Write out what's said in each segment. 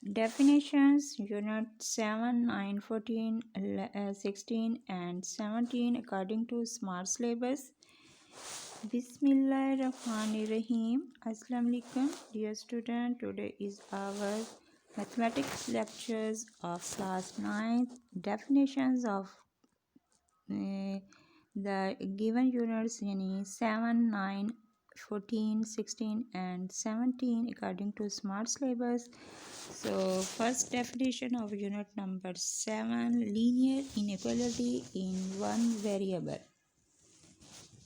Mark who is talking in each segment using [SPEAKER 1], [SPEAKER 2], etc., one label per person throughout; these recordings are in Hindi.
[SPEAKER 1] Definitions, Unit 7, 9, 14, 16 and 17 according to Smart Syllabus. Bismillahirrahmanirrahim. Assalamu alaikum, dear student. Today is our mathematics lectures of class 9. Definitions of the given units yani 7, 9, 14, 16 and 17 according to Smart Syllabus. So first definition of unit number 7, linear inequality in one variable.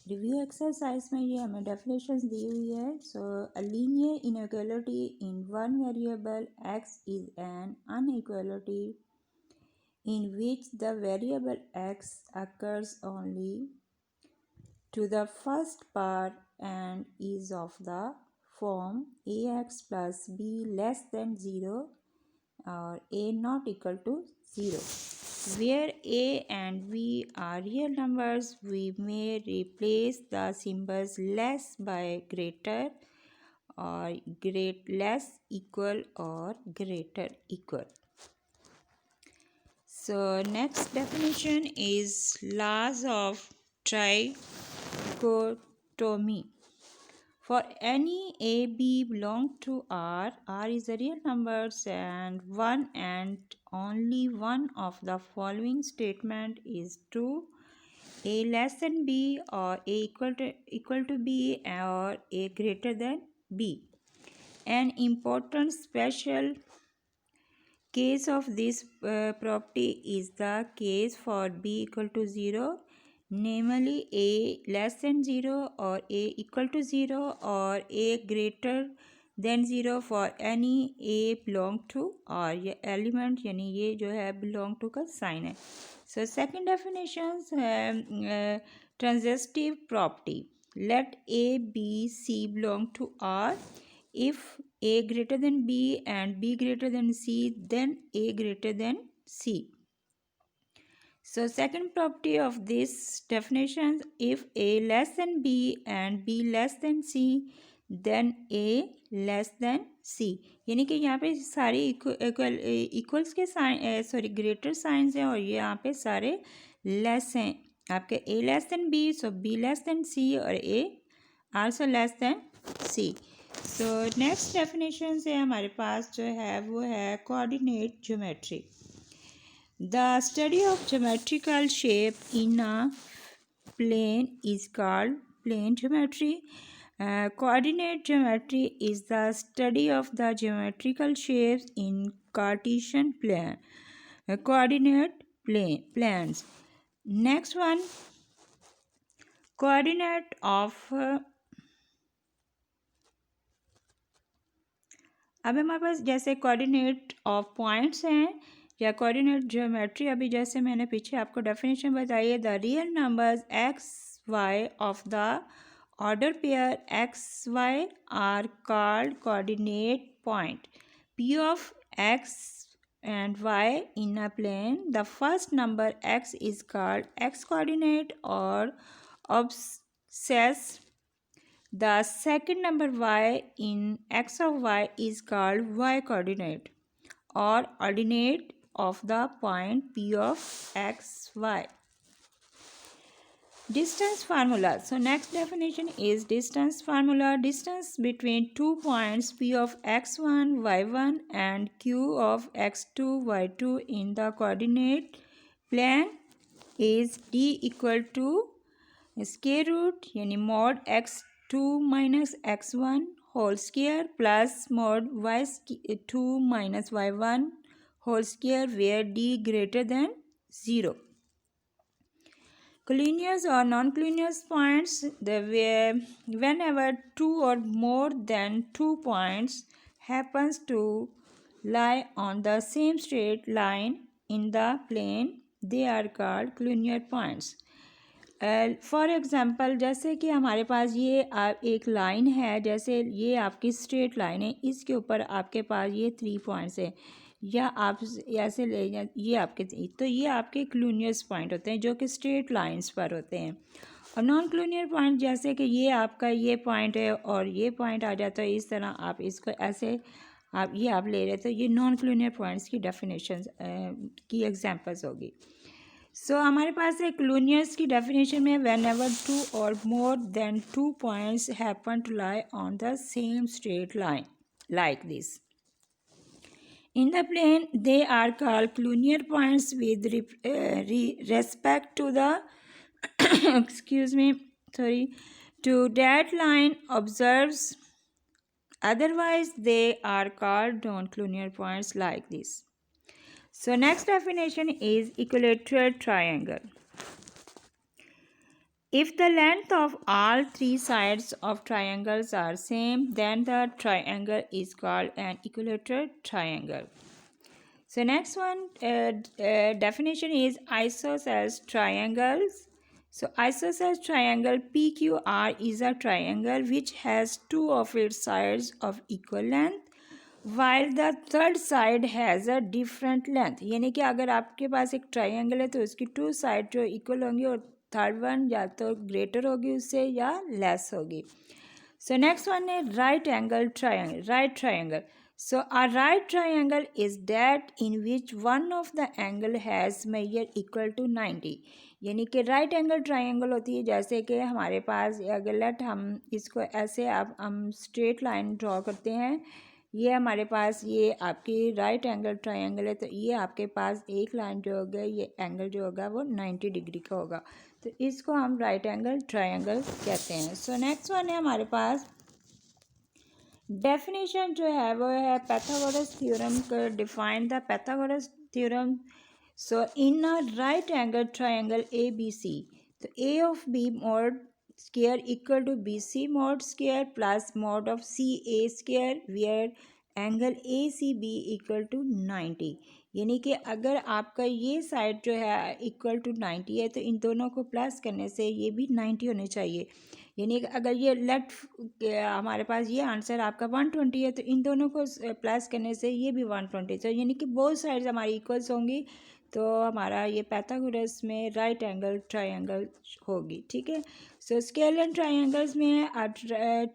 [SPEAKER 1] Review exercise में ये हमें डेफिनेशंस दी हुई है. So a linear inequality in one variable x is an inequality in which the variable x occurs only to the first part and is of the form ax plus b less than 0 or a not equal to 0. Where a and b are real numbers, we may replace the symbols less by greater or less equal or greater equal. So next definition is laws of trichotomy. For any a, b belong to R, R is a real numbers and one and only one of the following statement is true. A less than b or a equal to b or a greater than b. An important special case of this property is the case for b equal to 0, namely a less than 0 or a equal to 0 or a greater than 0 for any a belong to or ये element यानी ये जो है belong to का sign है. So second definitions है transitive property. Let a, b, c belong to R. If a greater than b and b greater than c, then a greater than c. So second property of this definition, if a less than b and b less than c, then a less than c. यानी कि यहाँ पे सारे इक्वल्स के साइन ग्रेटर साइंस हैं और ये यहाँ पे सारे लेस हैं. आपके a less than b, so b less than c और a also less than c. So next definition से हमारे पास जो है वो है coordinate geometry. The study of geometrical shape in a plane is called plane geometry. Coordinate geometry is the study of the geometrical shapes in Cartesian plane. Coordinate planes. Next one, coordinate of अब हमारे पास जैसे कोऑर्डिनेट ऑफ पॉइंट्स हैं या कोऑर्डिनेट ज्योमेट्री. अभी जैसे मैंने पीछे आपको डेफिनेशन बताई है, the real numbers X Y of the order pair X Y are called coordinate point. P of X and y in a plane, the first number x is called x coordinate or obsess. The second number y in x of y is called y coordinate or ordinate of the point P of x, y. Distance formula. So next definition is distance formula. Distance between 2 points P of x1, y1 and Q of x2, y2 in the coordinate plane is d equal to square root यानी mod x2 minus x1 whole square plus mod y2 minus y1 whole square where d greater than 0. Collinears or non-collinear points, whenever two or more than 2 points happens to lie on the same straight line in the plane, they are called collinear points. For example जैसे कि हमारे पास ये एक लाइन है, जैसे ये आपकी स्ट्रेट लाइन है, इसके ऊपर आपके पास ये 3 पॉइंट्स हैं या आप ऐसे ले जाए ये आपके, तो ये आपके क्लूनियस पॉइंट होते हैं जो कि स्ट्रेट लाइंस पर होते हैं. और नॉन क्लूनियर पॉइंट जैसे कि ये आपका ये पॉइंट है और ये पॉइंट आ जाता है, इस तरह आप इसको ऐसे आप ले रहे, तो ये नॉन क्लूनियर पॉइंट्स की डेफिनेशन की एग्जांपल्स होगी। सो हमारे पास एक क्लूनियर्स की डेफिनेशन में when ever two or more than 2 points happen to lie on the same straight line like this in the plane, they are called clunier points with respect to the excuse me, sorry, to that line observes. Otherwise, they are called non-clunier points like this. So next definition is equilateral triangle. If the length of all three sides of triangles are same, then the triangle is called an equilateral triangle. So next one definition is isosceles triangles. So isosceles triangle PQR is a triangle which has two of its sides of equal length while the third side has a different length. यानी कि अगर आपके पास एक ट्राइंगल है तो उसकी टू साइड जो इक्वल होंगी और थर्ड वन या तो ग्रेटर होगी उससे या लेस होगी. So next one is right angle triangle. Right triangle. So a right triangle is that in which one of the angle has measure equal to 90. यानी कि राइट एंगल ट्राइंगल होती है जैसे कि हमारे पास अगर लेट हम इसको ऐसे आप हम स्ट्रेट लाइन ड्रॉ करते हैं, ये हमारे पास ये आपकी राइट एंगल ट्राइंगल है, तो ये आपके पास एक लाइन जो होगा ये एंगल जो होगा वो 90 डिग्री का होगा, तो इसको हम राइट एंगल ट्राइंगल कहते हैं. सो नेक्स्ट वन है हमारे पास डेफिनेशन जो है वो है पैथागोरस थ्योरम का. Define the Pythagoras theorem. So in a right angle triangle A B C, तो A of B mod square equal to B C mod square plus mod of C A square where angle A C B equal to 90. यानी कि अगर आपका ये साइड जो है इक्वल टू 90 है तो इन दोनों को प्लस करने से ये भी 90 होने चाहिए. यानी कि अगर ये लेफ्ट हमारे पास ये आंसर आपका 120 है तो इन दोनों को प्लस करने से ये भी 120, तो यानी कि बोथ साइड्स हमारी इक्वल्स होंगी, तो हमारा ये पैथागोरस में राइट एंगल ट्राइंगल होगी. ठीक है. सो स्केलन ट्राइंगल्स में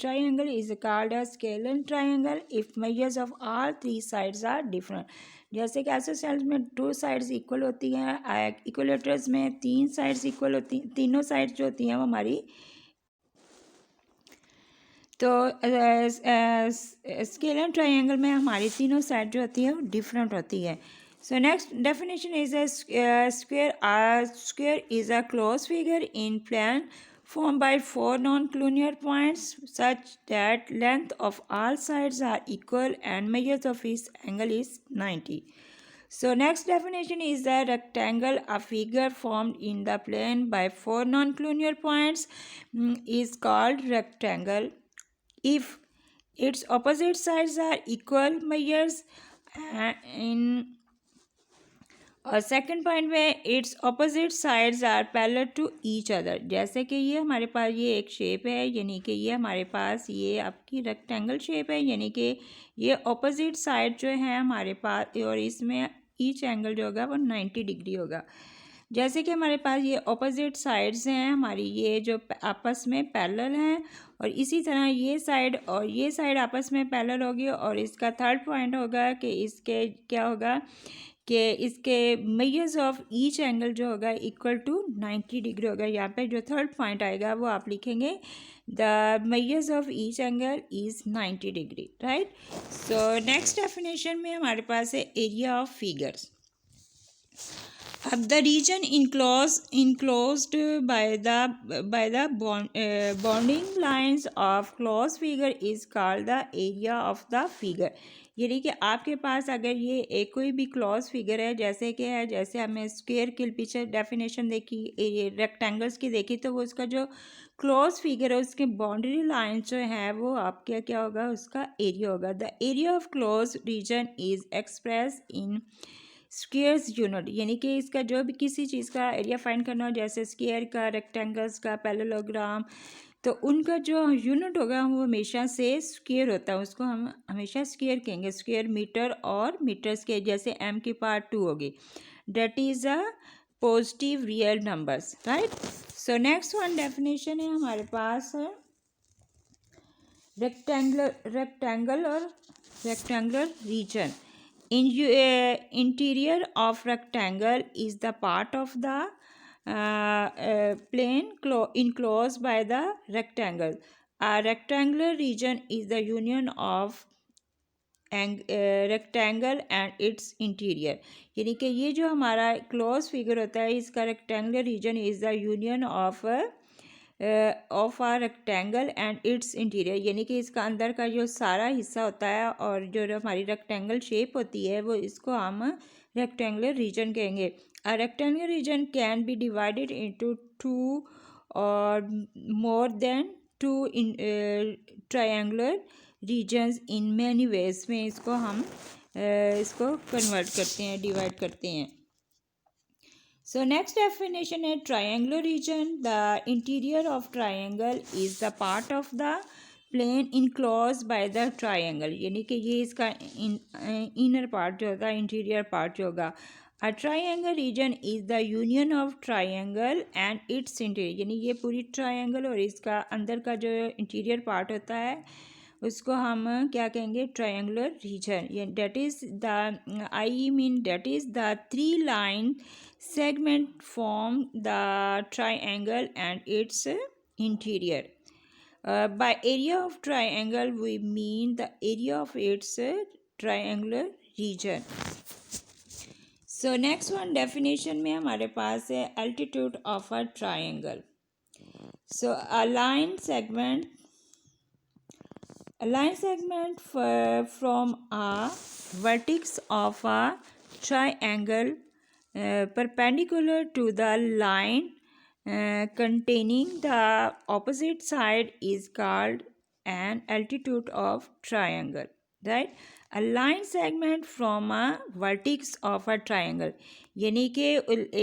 [SPEAKER 1] triangle is called a scalene triangle if measures of all three sides are different. जैसे कि आइसोसेल्स में 2 साइड्स इक्वल होती हैं, इक्वलेटर्स में 3 साइड्स इक्वल होती, तीनों साइड्स जो होती हैं वो हमारी, तो स्केलर ट्राइंगल में हमारी तीनों साइड जो होती है वो डिफरेंट होती है. So next definition is a square is a close figure in plan formed by 4 non-clunier points such that length of all sides are equal and measures of its angle is 90. So next definition is a rectangle. A figure formed in the plane by 4 non-clunier points is called rectangle if its opposite sides are equal measures in और सेकंड पॉइंट में its opposite sides are parallel to each other. जैसे कि ये हमारे पास ये एक शेप है, यानी कि ये हमारे पास ये आपकी रेक्टेंगल शेप है, यानी कि ये अपोजिट साइड जो है हमारे पास और इसमें ईच एंगल जो होगा वो 90 डिग्री होगा. जैसे कि हमारे पास ये अपोजिट साइड्स हैं हमारी, ये जो आपस में पैरेलल हैं, और इसी तरह ये साइड और ये साइड आपस में पैरेलल होगी. और इसका थर्ड पॉइंट होगा कि इसके क्या होगा कि इसके मेजर्स ऑफ ईच एंगल जो होगा इक्वल टू 90 डिग्री होगा. यहाँ पे जो थर्ड पॉइंट आएगा वो आप लिखेंगे the measures of each angle is 90 degree. Right. So next definition में हमारे पास है एरिया ऑफ फिगर्स. अब the region enclosed by the bounding lines of closed figure is called the area of the figure. यानी कि आपके पास अगर ये एक कोई भी क्लॉज फिगर है, जैसे कि है, जैसे हमें स्क्वायर की पीछे डेफिनेशन देखी, रेक्टेंगल्स की देखी, तो वो उसका जो क्लॉज फिगर है उसके बाउंड्री लाइन जो है वो आपके क्या होगा, उसका एरिया होगा. The area of close region is express in squares unit. यानी कि इसका जो भी किसी चीज़ का एरिया फाइंड करना हो, जैसे स्क्वायर का, रेक्टेंगल्स का, पैरेललोग्राम, तो उनका जो यूनिट होगा वो हमेशा से स्क्वायर होता है, उसको हम हमेशा स्क्वायर कहेंगे. स्क्वायर मीटर और मीटर स्क्वायर, जैसे m की पावर 2 होगी, that is a positive real numbers. Right. So next one definition है हमारे पास रेक्टेंगल और rectangular region. Interior of rectangle is the part of the plane enclosed by the rectangle. A rectangular region is the union of rectangle and its interior, यानी कि ये जो हमारा क्लोज फिगर होता है इसका rectangular region is the union of a rectangle and its interior, यानी कि इसका अंदर का जो सारा हिस्सा होता है और जो हमारी रेक्टेंगल शेप होती है वो इसको हम रेक्टेंगुलर रीजन कहेंगे. A rectangular region can be divided into two or more than two in triangular regions in many ways में इसको हम इसको कन्वर्ट करते हैं, डिवाइड करते हैं. So next definition है triangular region. The interior of triangle is the part of the plane enclosed by the triangle, यानी कि ये इसका inner part जो होगा, interior part जो होगा. A triangle region is the union of triangle and its interior, यानी ये पूरी triangle और इसका अंदर का जो interior part होता है उसको हम क्या कहेंगे, triangular region. That is the I mean that is the 3 line segment form the triangle and its interior. By area of triangle we mean the area of its triangular region. So next one definition में हमारे पास है altitude of a triangle. So a line segment from a vertex of a triangle perpendicular to the line containing the opposite side is called an altitude of triangle, right? A line segment from a vertex of a triangle, यानी कि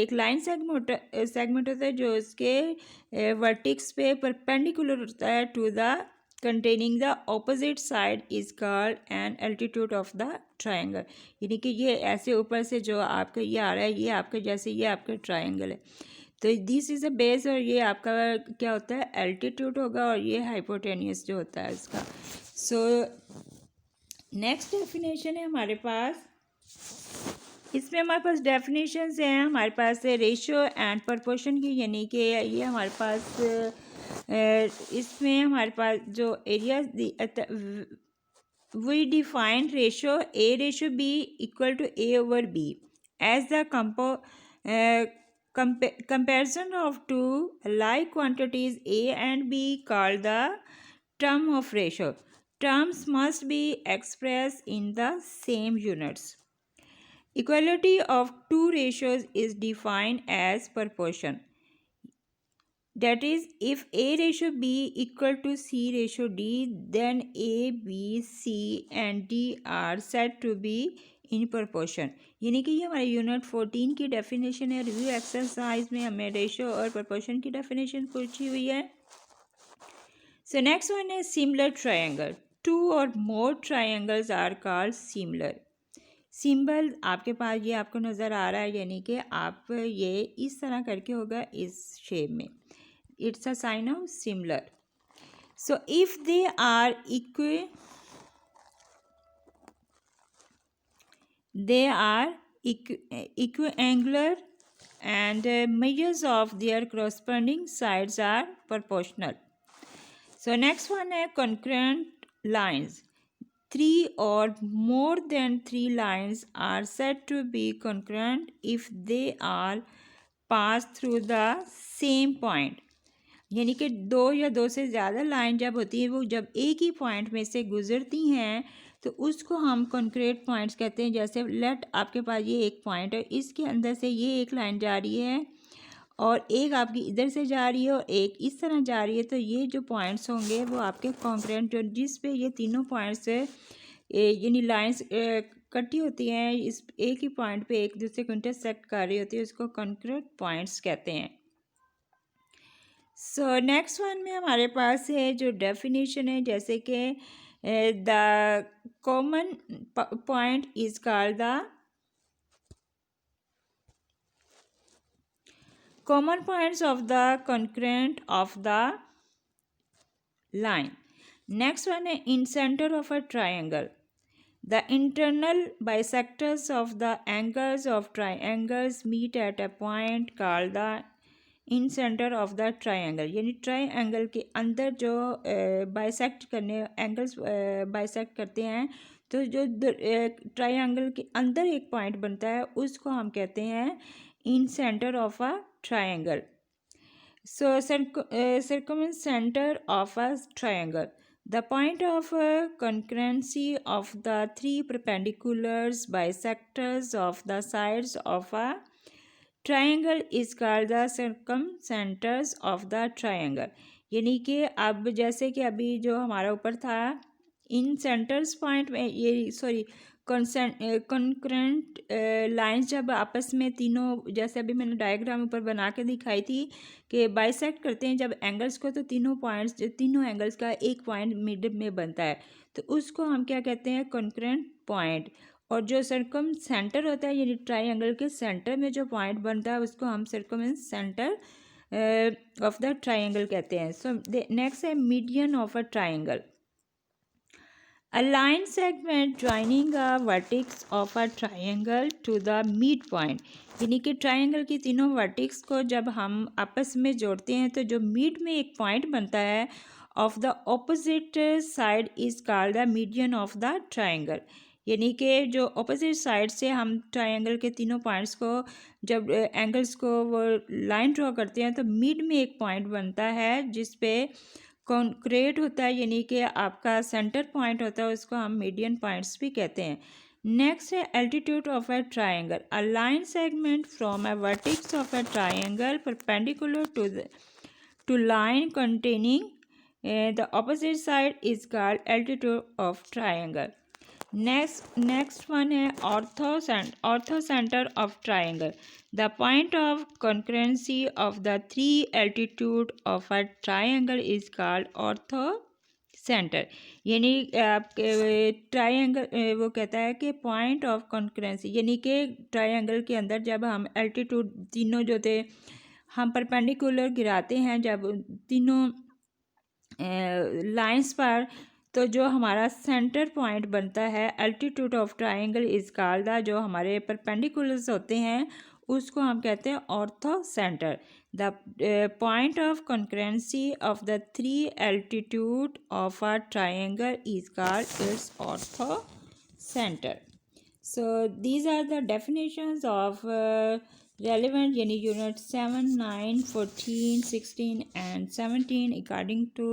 [SPEAKER 1] एक लाइन सेगमेंट होता है जो उसके वर्टिक्स पे परपेंडिकुलर होता है to the containing the opposite side is called an altitude of the triangle, यानी कि ये ऐसे ऊपर से जो आपका ये आ रहा है ये आपका जैसे ये आपका ट्रायंगल है तो दिस इज़ अ बेस और ये आपका क्या होता है एल्टीट्यूड होगा और ये हाइपोटेनियस जो होता है इसका. सो नेक्स्ट डेफिनेशन है हमारे पास, इसमें हमारे पास डेफिनेशंस हैं हमारे पास रेशियो एंड प्रपोर्शन की, यानी कि ये हमारे पास इसमें हमारे पास जो area we define ratio A ratio B equal to A over B as the comparison of two like quantities A and B called the term of ratio. Terms must be expressed in the same units. Equality of two ratios is defined as proportion. That is, if A ratio B equal to C ratio D, then A, B, C and D are said to be in proportion, यानी कि ये हमारे यूनिट 14 की डेफिनेशन है. रिव्यू एक्सरसाइज में हमें रेशियो और प्रपोर्शन की डेफिनेशन पूछी हुई है. सो नेक्स्ट वन है similar triangle. 2 or more triangles are called similar. Symbol आपके पास ये आपको नज़र आ रहा है, यानी कि आप ये इस तरह करके होगा इस शेप में. It's a sign of similar. So if they are equiangular and measures of their corresponding sides are proportional. So next one है concurrent lines. 3 or more than 3 lines are said to be concurrent if they all pass through the same point. यानी कि 2 या 2 से ज़्यादा लाइन जब होती है वो जब एक ही पॉइंट में से गुजरती हैं तो उसको हम कॉन्क्रीट पॉइंट्स कहते हैं. जैसे लेट आपके पास ये एक पॉइंट है, इसके अंदर से ये एक लाइन जा रही है और एक आपकी इधर से जा रही है और एक इस तरह जा रही है, तो ये जो पॉइंट्स होंगे वो आपके कॉन्क्रीट जो जिस पे ये तीनों पॉइंट्स यानी लाइंस कटी होती हैं इस एक ही पॉइंट पे एक दूसरे को इंटरसेक्ट कर रही होती है, उसको कॉन्क्रीट पॉइंट्स कहते हैं. सो नेक्स्ट वन में हमारे पास है जो डेफिनेशन है, जैसे कि the common point is called the common points of the concurrent of the line. Next one है in center of a triangle. The internal bisectors of the angles of triangles meet at a point called the in centre of the triangle, यानी ट्रायंगल के अंदर जो बाइसेक्ट करने एंगल्स बाइसेक्ट करते हैं, तो जो ट्रायंगल के अंदर एक पॉइंट बनता है उसको हम कहते हैं incentre of a triangle. So, circumcenter of a triangle. The point of concurrency of the three perpendicular bisectors of the sides of a triangle is called the circumcenters of the triangle. यानी कि अब जैसे कि अभी जो हमारा ऊपर था इन सेंटर्स पॉइंट में ये सॉरी कॉन्करेंट लाइंस जब आपस में तीनों, जैसे अभी मैंने डायग्राम ऊपर बना के दिखाई थी कि बाइसेक्ट करते हैं जब एंगल्स को, तो तीनों पॉइंट्स, तीनों एंगल्स का एक पॉइंट मिड में बनता है, तो उसको हम क्या कहते हैं, कॉन्करेंट पॉइंट. और जो सर्कम सेंटर होता है, यानी ट्राइंगल के सेंटर में जो पॉइंट बनता है उसको हम circum centre of the triangle कहते हैं. सो नेक्स्ट है median of a triangle. A line segment joining a vertex of a triangle to the midpoint. यानी कि ट्राइंगल की तीनों वर्टेक्स को जब हम आपस में जोड़ते हैं तो जो मिड में एक पॉइंट बनता है of the opposite side is called the median of the triangle. यानी कि जो ऑपोजिट साइड से हम ट्राइंगल के तीनों पॉइंट्स को जब एंगल्स को वो लाइन ड्रॉ करते हैं तो मिड में एक पॉइंट बनता है जिस पे कॉन्क्रेट होता है, यानी कि आपका सेंटर पॉइंट होता है, उसको हम मीडियन पॉइंट्स भी कहते हैं. नेक्स्ट है altitude of a triangle. A line segment from a vertex of a triangle perpendicular to line containing the opposite side is called altitude of triangle. Next one है orthocentre of triangle. The point of concurrency of the three altitude of a triangle is called orthocenter. यानी ट्राइंगल वो कहता है कि पॉइंट ऑफ कॉन्करेंसी, यानी कि ट्राइंगल के अंदर जब हम एल्टीट्यूड तीनों जो थे हम परपेंडिकुलर गिराते हैं जब तीनों लाइंस पर, तो जो हमारा सेंटर पॉइंट बनता है altitude of triangle is called the, जो हमारे परपेंडिकुलर्स होते हैं उसको हम कहते हैं ortho centre. The point of concurrency of the three altitude of a triangle is called its ortho centre. So these are the definitions of relevant यानी unit 7, 9, 14, 16 and 17 according to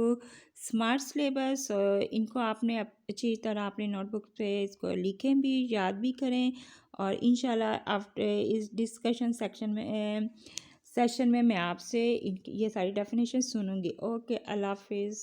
[SPEAKER 1] smart syllabus. इनको आपने अच्छी तरह अपनी नोटबुक पे इसको लिखें भी, याद भी करें, और इंशाल्लाह आफ्टर इस डिस्कशन सेशन में मैं आपसे ये सारी डेफिनेशन सुनूंगी. ओके, अल्लाह हाफिज़.